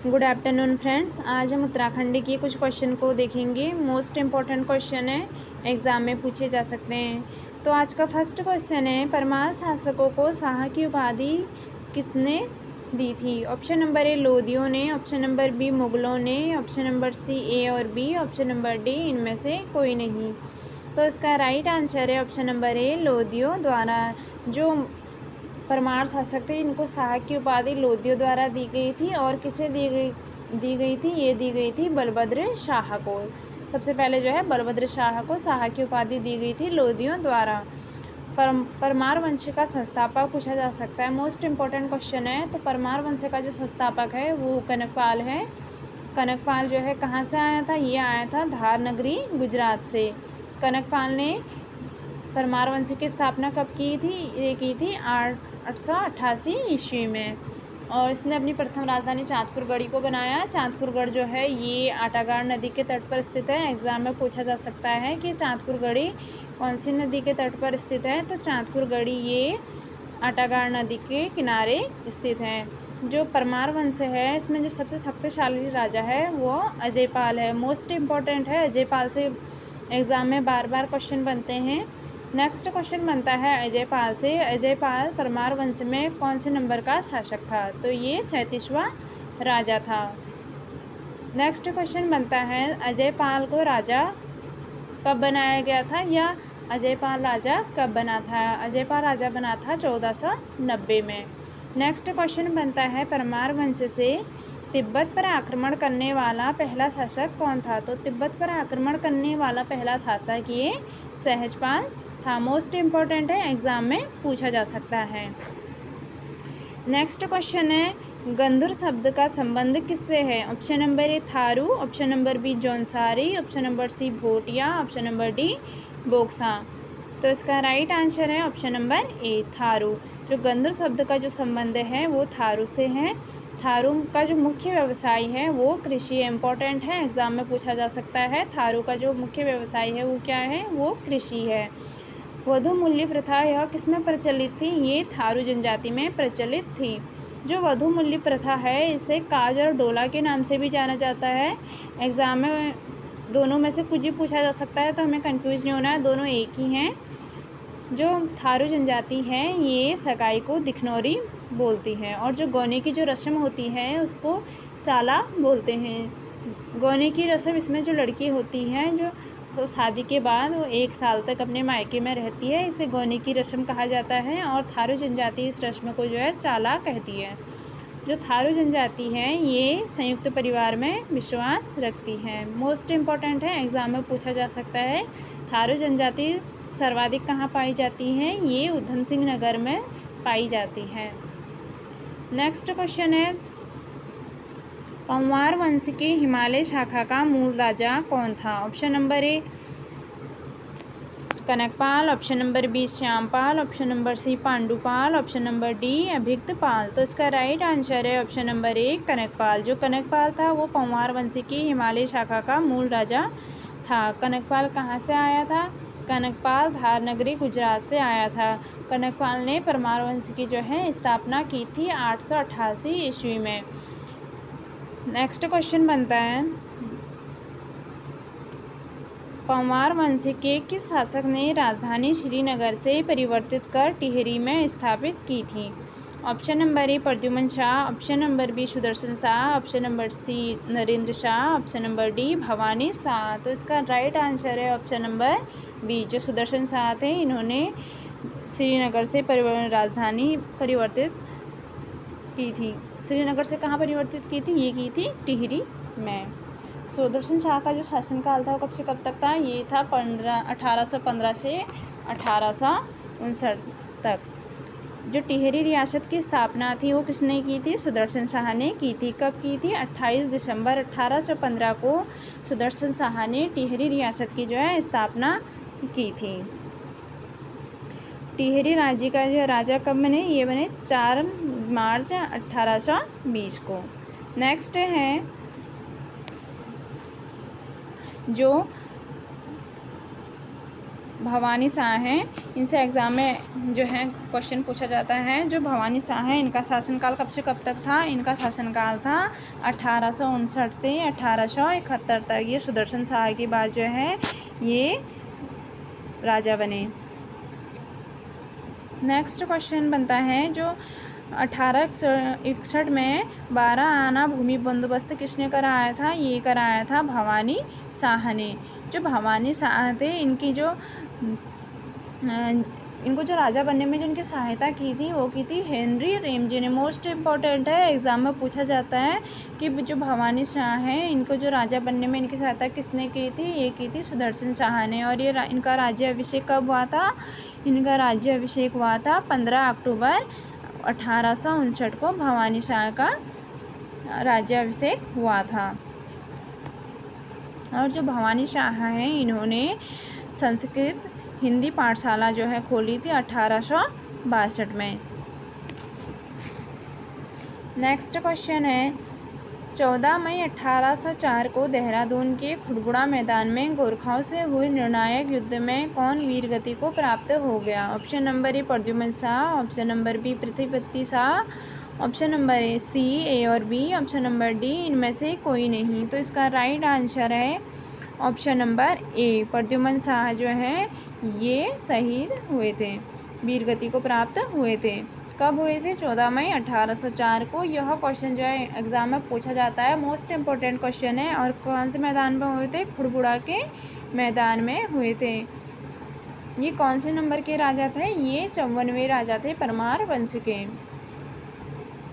Good afternoon friends. आज हम उत्तराखंड के कुछ क्वेश्चन को देखेंगे। मोस्ट इम्पॉर्टेंट क्वेश्चन है, एग्ज़ाम में पूछे जा सकते हैं। तो आज का फर्स्ट क्वेश्चन है, परमार शासकों को शाह की उपाधि किसने दी थी? ऑप्शन नंबर ए लोदियों ने, ऑप्शन नंबर बी मुगलों ने, ऑप्शन नंबर सी ए और बी, ऑप्शन नंबर डी इनमें से कोई नहीं। तो इसका राइट आंसर है ऑप्शन नंबर ए लोदियों द्वारा। जो परमार शासक थे इनको शाह की उपाधि लोदियों द्वारा दी गई थी। और किसे दी गई थी? ये दी गई थी बलभद्र शाह को। सबसे पहले जो है बलभद्र शाह को शाह की उपाधि दी गई थी लोदियों द्वारा। परमार वंश का संस्थापक पूछा जा सकता है, मोस्ट इम्पोर्टेंट क्वेश्चन है। तो परमार वंश का जो संस्थापक है वो कनकपाल है। कनकपाल जो है कहाँ से आया था? ये आया था धार नगरी गुजरात से। कनकपाल ने परमार वंश की स्थापना कब की थी? ये की थी 888 ईस्वी में। और इसने अपनी प्रथम राजधानी चांदपुरगढ़ी को बनाया। चांदपुरगढ़ जो है ये आटागाड़ नदी के तट पर स्थित है। एग्जाम में पूछा जा सकता है कि चांदपुरगढ़ी कौन सी नदी के तट पर स्थित है? तो चांदपुरगढ़ी ये आटागाड़ नदी के किनारे स्थित है। जो परमार वंश है इसमें जो सबसे शक्तिशाली राजा है वो अजयपाल है। मोस्ट इम्पोर्टेंट है, अजयपाल से एग्ज़ाम में बार बार क्वेश्चन बनते हैं। नेक्स्ट क्वेश्चन बनता है अजयपाल से, अजयपाल परमार वंश में कौन से नंबर का शासक था? तो ये 37वां राजा था। नेक्स्ट क्वेश्चन बनता है अजयपाल को राजा कब बनाया गया था, या अजयपाल राजा कब बना था? अजयपाल राजा बना था 1490 में। नेक्स्ट क्वेश्चन बनता है परमार वंश से तिब्बत पर आक्रमण करने वाला पहला शासक कौन था? तो तिब्बत पर आक्रमण करने वाला पहला शासक ये सहजपाल था। मोस्ट इम्पोर्टेंट है, एग्जाम में पूछा जा सकता है। नेक्स्ट क्वेश्चन है, गंधुर शब्द का संबंध किससे है? Option number A Tharu, option number B Jaunsari, option number C Bhotia, option number D Boksa. तो इसका राइट आंसर है ऑप्शन नंबर ए थारू। जो गंधुर शब्द का जो संबंध है वो थारू से है। थारू का जो मुख्य व्यवसाय है वो कृषि है। इम्पोर्टेंट है, एग्जाम में पूछा जा सकता है। थारू का जो मुख्य व्यवसाय है वो क्या है? वो कृषि है। वधु मूल्य प्रथा यह किसमें प्रचलित थी? ये थारू जनजाति में प्रचलित थी। जो वधु मूल्य प्रथा है इसे काज और डोला के नाम से भी जाना जाता है। एग्जाम में दोनों में से कुछ ही पूछा जा सकता है, तो हमें कंफ्यूज नहीं होना है, दोनों एक ही हैं। जो थारू जनजाति है ये सगाई को दिखनौरी बोलती है। और जो गौने की जो रस्म होती है उसको चाला बोलते हैं। गौने की रस्म इसमें जो लड़की होती है जो तो शादी के बाद वो 1 साल तक अपने मायके में रहती है, इसे गौने की रस्म कहा जाता है। और थारू जनजाति इस रस्म को जो है चाला कहती है। जो थारू जनजाति है ये संयुक्त परिवार में विश्वास रखती है। मोस्ट इम्पॉर्टेंट है, एग्जाम में पूछा जा सकता है। थारू जनजाति सर्वाधिक कहाँ पाई जाती है? ये उधम सिंह नगर में पाई जाती है। नेक्स्ट क्वेश्चन है, पंवार वंश के हिमालय शाखा का मूल राजा कौन था? Option number A Kanakpal, option number B Shyampal, option number C Pandupal, option number D Abhiktpal. तो इसका राइट आंसर है ऑप्शन नंबर ए कनकपाल। जो कनकपाल था वो पंवार वंश की हिमालय शाखा का मूल राजा था। कनकपाल कहाँ से आया था? कनकपाल धार नगरी गुजरात से आया था। कनकपाल ने परमार वंश की जो है स्थापना की थी 888 ईस्वी में। नेक्स्ट क्वेश्चन बनता है, पंवार वंश के किस शासक ने राजधानी श्रीनगर से परिवर्तित कर टिहरी में स्थापित की थी? Option number A Pradyuman Shah, option number B Sudarshan Shah, option number C Narendra Shah, option number D Bhawani Shah. तो इसका राइट आंसर है ऑप्शन नंबर बी। जो सुदर्शन शाह थे इन्होंने श्रीनगर से राजधानी परिवर्तित की थी। श्रीनगर से कहाँ परिवर्तित की थी? ये की थी टिहरी में। सुदर्शन शाह का जो शासनकाल था वो कब से कब तक था? ये था 1815 से 1859 तक। जो टिहरी रियासत की स्थापना थी वो किसने की थी? सुदर्शन शाह ने की थी। कब की थी? 28 दिसंबर 1815 को सुदर्शन शाह ने टिहरी रियासत की जो है स्थापना की थी। टिहरी राज्य का जो राजा कब बने? ये बने 4 मार्च 1820 को। नेक्स्ट है, भवानी शाह हैं, इनसे एग्ज़ाम में जो है क्वेश्चन पूछा जाता है। जो भवानी शाह हैं इनका शासनकाल कब से कब तक था? इनका शासनकाल था 1859 से 1871 तक। ये सुदर्शन शाह के बाद जो है ये राजा बने। नेक्स्ट क्वेश्चन बनता है जो 1861 में 12 आना भूमि बंदोबस्त किसने कराया था? ये कराया था भवानी शाह ने। जो भवानी शाह थे इनको जो राजा बनने में जो इनकी सहायता की थी वो की थी हेनरी रेमजे ने। मोस्ट इम्पॉर्टेंट है, एग्ज़ाम में पूछा जाता है कि जो भवानी शाह हैं इनको जो राजा बनने में इनकी सहायता किसने की थी? ये की थी सुदर्शन शाह ने। और ये इनका राज्याभिषेक कब हुआ था? इनका राज्याभिषेक हुआ था 15 अक्टूबर 1859 को भवानी शाह का राज्याभिषेक हुआ था। और जो भवानी शाह हैं इन्होंने संस्कृत हिंदी पाठशाला जो है खोली थी 1862 में। नेक्स्ट क्वेश्चन है 14 मई 1804 को देहरादून के खुड़बुड़ा मैदान में गोरखाओं से हुए निर्णायक युद्ध में कौन वीर गति को प्राप्त हो गया? Option number A Pradyumna Shah, option number B Prithvipati Shah, option number A C A और बी, ऑप्शन नंबर डी इनमें से कोई नहीं। तो इसका राइट आंसर है option number A, Pradyumna Shah जो है ये शहीद हुए थे, वीर गति को प्राप्त हुए थे। कब हुए थे? 14 मई 1804 को। यह क्वेश्चन जो है एग्ज़ाम में पूछा जाता है, मोस्ट इम्पोर्टेंट क्वेश्चन है। और कौन से मैदान में हुए थे? खुड़बुड़ा के मैदान में हुए थे। ये कौन से नंबर के राजा थे? ये 54वें राजा थे परमार वंश के।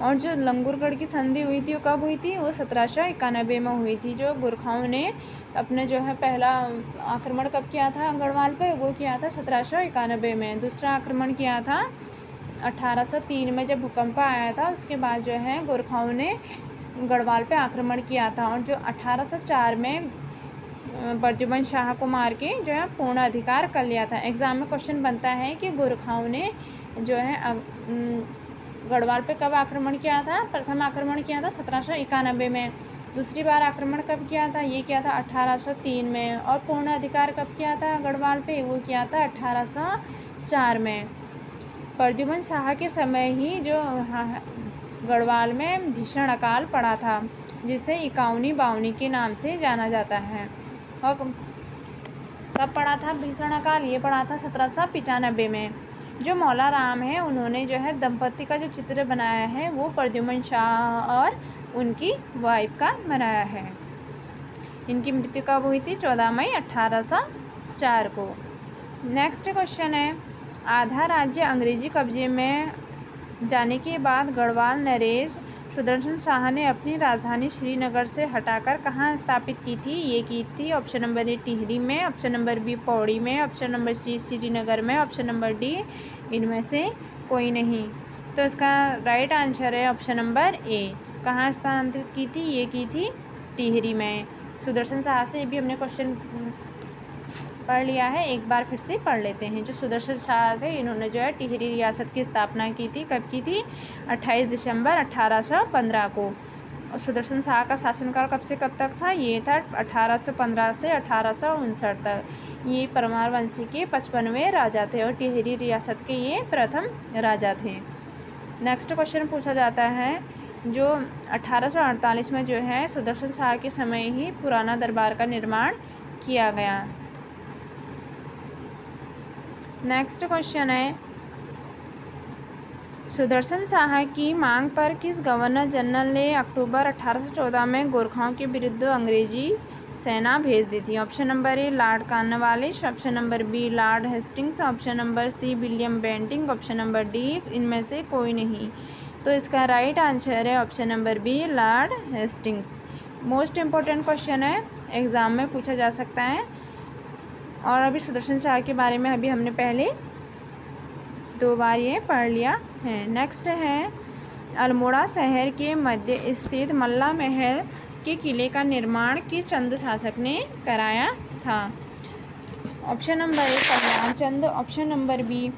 और जो लंगूरगढ़ की संधि हुई थी वो कब हुई थी? वो 1791 में हुई थी। जो गोरखाओं ने अपने जो है पहला आक्रमण कब किया था गढ़वाल पे? वो किया था 1791 में। दूसरा आक्रमण किया था 1803 में जब भूकंप आया था। उसके बाद जो है गोरखाओं ने गढ़वाल पे आक्रमण किया था। और जो 1804 में प्रद्युम्न शाह को मार के जो है पूर्ण अधिकार कर लिया था। एग्ज़ाम में क्वेश्चन बनता है कि गोरखाओं ने जो है गढ़वाल पे कब आक्रमण किया था? प्रथम आक्रमण किया था 1791 में। दूसरी बार आक्रमण कब किया था? ये किया था 1803 में। और पूर्ण अधिकार कब किया था गढ़वाल पे? वो किया था 1804 में। प्रद्युम्न शाह के समय ही जो गढ़वाल में भीषण अकाल पड़ा था, जिसे इकाउनी बावनी के नाम से जाना जाता है। और कब पड़ा था भीषण अकाल? ये पड़ा था 1795 में। जो मौला राम है उन्होंने जो है दंपति का जो चित्र बनाया है वो प्रद्युम्न शाह और उनकी वाइफ का बनाया है। इनकी मृत्यु कब हुई थी? 14 मई 1804 को। नेक्स्ट क्वेश्चन है आधा राज्य अंग्रेजी कब्जे में जाने के बाद गढ़वाल नरेश सुदर्शन शाह ने अपनी राजधानी श्रीनगर से हटाकर कहाँ स्थापित की थी? ये की थी ऑप्शन नंबर ए टिहरी में, ऑप्शन नंबर बी पौड़ी में, ऑप्शन नंबर सी श्रीनगर में, ऑप्शन नंबर डी इनमें से कोई नहीं। तो इसका राइट आंसर है ऑप्शन नंबर ए। कहाँ स्थानांतरित की थी? ये की थी टिहरी में। सुदर्शन शाह से भी हमने क्वेश्चन पढ़ लिया है, एक बार फिर से पढ़ लेते हैं। जो सुदर्शन शाह थे इन्होंने जो है टिहरी रियासत की स्थापना की थी। कब की थी? 28 दिसंबर 1815 को। और सुदर्शन शाह का शासनकाल कब से कब तक था? ये था 1815 से 1859 तक। ये परमार वंशी के 55वें राजा थे और टिहरी रियासत के ये प्रथम राजा थे। नेक्स्ट क्वेश्चन पूछा जाता है जो 1848 में जो है सुदर्शन शाह के समय ही पुराना दरबार का निर्माण किया गया। नेक्स्ट क्वेश्चन है सुदर्शन शाह की मांग पर किस गवर्नर जनरल ने अक्टूबर 1814 में गोरखाओं के विरुद्ध अंग्रेजी सेना भेज दी थी? Option number A Lord Cornwallis, option number B Lord Hastings, option number C William Bentinck, option number D इनमें से कोई नहीं। तो इसका राइट आंसर है option number B Lord Hastings. Most important question है, एग्ज़ाम में पूछा जा सकता है। और अभी सुदर्शन शाह के बारे में अभी हमने पहले 2 बार ये पढ़ लिया है। नेक्स्ट है अल्मोड़ा शहर के मध्य स्थित मल्ला महल के किले का निर्माण किस चंद शासक ने कराया था? Option number A Kalyan Chand, option number B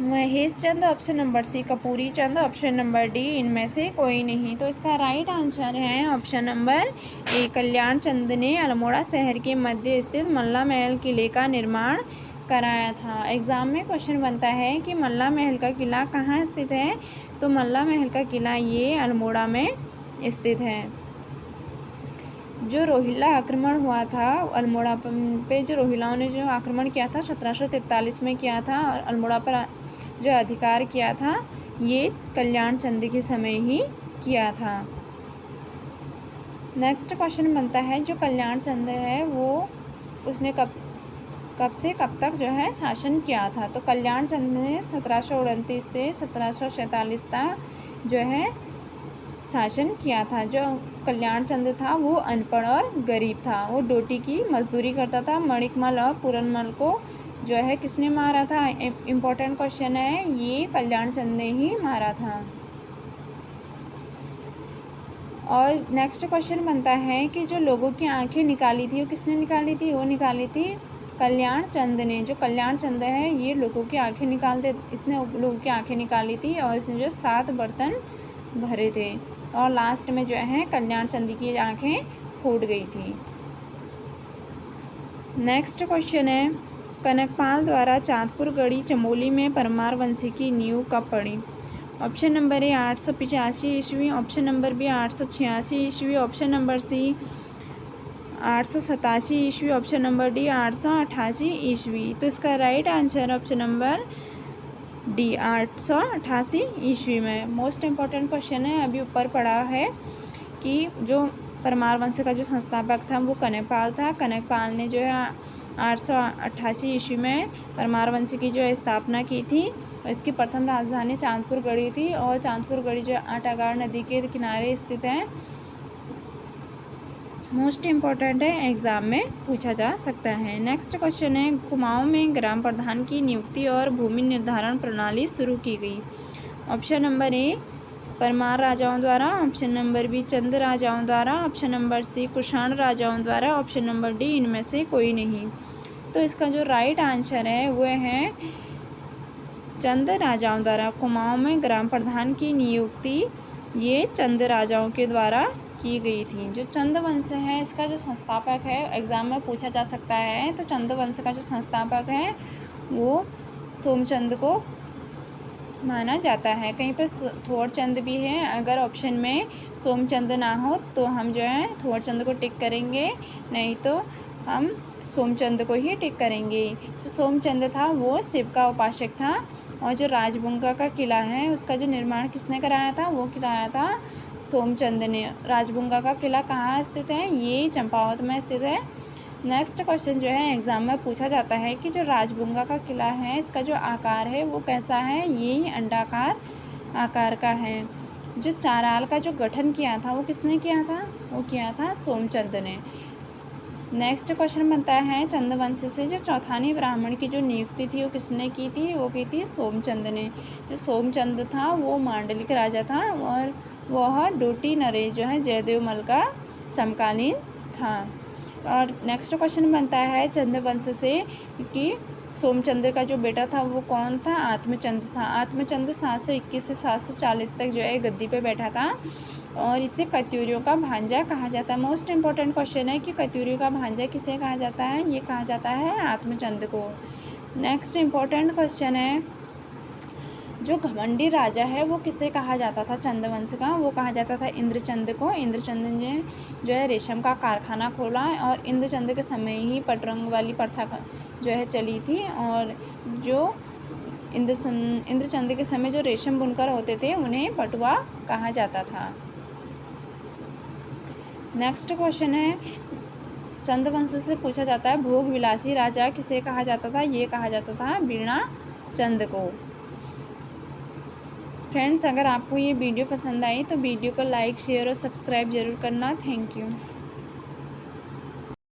Mahesh Chand option number C, Kapuri Chand option number D, इनमें से कोई नहीं। तो इसका राइट आंसर है option number A, Kalyan Chand ने अल्मोड़ा शहर के मध्य स्थित मल्ला महल किले का निर्माण कराया था। एग्ज़ाम में क्वेश्चन बनता है कि मल्ला महल का किला कहाँ स्थित है। तो मल्ला महल का किला ये अल्मोड़ा में स्थित है। जो रोहिला आक्रमण हुआ था अल्मोड़ा पे, जो रोहिलाओं ने जो आक्रमण किया था 1743 में किया था और अल्मोड़ा पर जो अधिकार किया था ये कल्याण चंद के समय ही किया था। नेक्स्ट क्वेश्चन बनता है जो कल्याण चंद है वो उसने कब से कब तक जो है शासन किया था। तो कल्याण चंद ने 1729 से 1747 तक जो है शासन किया था। जो कल्याण चंद था वो अनपढ़ और गरीब था, वो डोटी की मजदूरी करता था। मणिकमल और पूरनमल को जो है किसने मारा था। इम्पोर्टेंट क्वेश्चन है, ये कल्याण चंद ने ही मारा था। और नेक्स्ट क्वेश्चन बनता है कि जो लोगों की आंखें निकाली थी वो किसने निकाली थी। वो निकाली थी कल्याण चंद ने। जो कल्याण चंद है ये लोगों की आंखें इसने लोगों की आंखें निकाली थी और इसने जो 7 बर्तन भरे थे और लास्ट में जो है कल्याण चंद की आंखें फूट गई थी। नेक्स्ट क्वेश्चन है, कनकपाल द्वारा चांदपुर गढ़ी चमोली में परमार वंश की नींव कब पड़ी। ऑप्शन नंबर ए 885 ईस्वी, ऑप्शन नंबर बी 886 ईस्वी, ऑप्शन नंबर सी 887 ईस्वी, ऑप्शन नंबर डी 888 ईस्वी। तो इसका right answer option number D 888 ईस्वी में। मोस्ट इम्पॉर्टेंट क्वेश्चन है, अभी ऊपर पड़ा है कि जो परमार वंश का जो संस्थापक था वो कनकपाल था। कनकपाल ने जो है 888 ईस्वी में परमार वंश की जो स्थापना की थी। इसकी प्रथम राजधानी चांदपुर गढ़ी थी और चांदपुर गढ़ी जो आटागार नदी के किनारे स्थित है। मोस्ट इम्पॉर्टेंट है, एग्ज़ाम में पूछा जा सकता है। नेक्स्ट क्वेश्चन है, कुमाऊं में ग्राम प्रधान की नियुक्ति और भूमि निर्धारण प्रणाली शुरू की गई। ऑप्शन नंबर ए परमार राजाओं द्वारा, ऑप्शन नंबर बी चंद राजाओं द्वारा, ऑप्शन नंबर सी कुषाण राजाओं द्वारा, ऑप्शन नंबर डी इनमें से कोई नहीं। तो इसका जो राइट आंसर है वह है चंद राजाओं द्वारा। कुमाऊं में ग्राम प्रधान की नियुक्ति ये चंद राजाओं के द्वारा की गई थी। जो चंद वंश है इसका जो संस्थापक है, एग्ज़ाम में पूछा जा सकता है। तो चंद वंश का जो संस्थापक है वो सोमचंद को माना जाता है। कहीं पर थोड़चंद भी है, अगर ऑप्शन में सोमचंद ना हो तो हम जो है थोड़चंद को टिक करेंगे, नहीं तो हम सोमचंद को ही टिक करेंगे। जो सोमचंद था वो शिव का उपासक था और जो राजबुंगा का किला है उसका जो निर्माण किसने कराया था, वो कराया था सोमचंद ने। राजबुंगा का किला कहाँ स्थित है, ये चंपावत में स्थित है। नेक्स्ट क्वेश्चन जो है एग्ज़ाम में पूछा जाता है कि जो राजबुंगा का किला है इसका जो आकार है वो कैसा है, ये अंडाकार आकार का है। जो चाराल का जो गठन किया था वो किसने किया था, वो किया था सोमचंद ने। नेक्स्ट क्वेश्चन बनता है, चंदवंश से जो चौथानी ब्राह्मण की जो नियुक्ति थी वो किसने की थी, वो की थी सोमचंद ने। जो सोमचंद था वो मांडलिक राजा था और वह डोटी नरेश जो है जयदेवमल का समकालीन था। और नेक्स्ट क्वेश्चन बनता है चंद्रवंश से कि सोमचंद्र का जो बेटा था वो कौन था, आत्मचंद था। आत्मचंद 721 से 740 तक जो है गद्दी पे बैठा था और इसे कत्यूरियों का भांजा कहा जाता है। मोस्ट इम्पॉर्टेंट क्वेश्चन है कि कत्यूरियों का भांजा किसे कहा जाता है, ये कहा जाता है आत्मचंद को। नेक्स्ट इम्पॉर्टेंट क्वेश्चन है, जो घमंडी राजा है वो किसे कहा जाता था चंद्रवंश का, वो कहा जाता था इंद्रचंद को। इंद्रचंद ने जो है रेशम का कारखाना खोला और इंद्रचंद के समय ही पटरंग वाली प्रथा जो है चली थी और जो इंद्रचंद के समय जो रेशम बुनकर होते थे उन्हें पटुआ कहा जाता था। नेक्स्ट क्वेश्चन है, चंद्रवंश से पूछा जाता है भोग विलासी राजा किसे कहा जाता था, ये कहा जाता था बीणा चंद को। फ्रेंड्स, अगर आपको ये वीडियो पसंद आई तो वीडियो को लाइक शेयर और सब्सक्राइब ज़रूर करना। Thank you.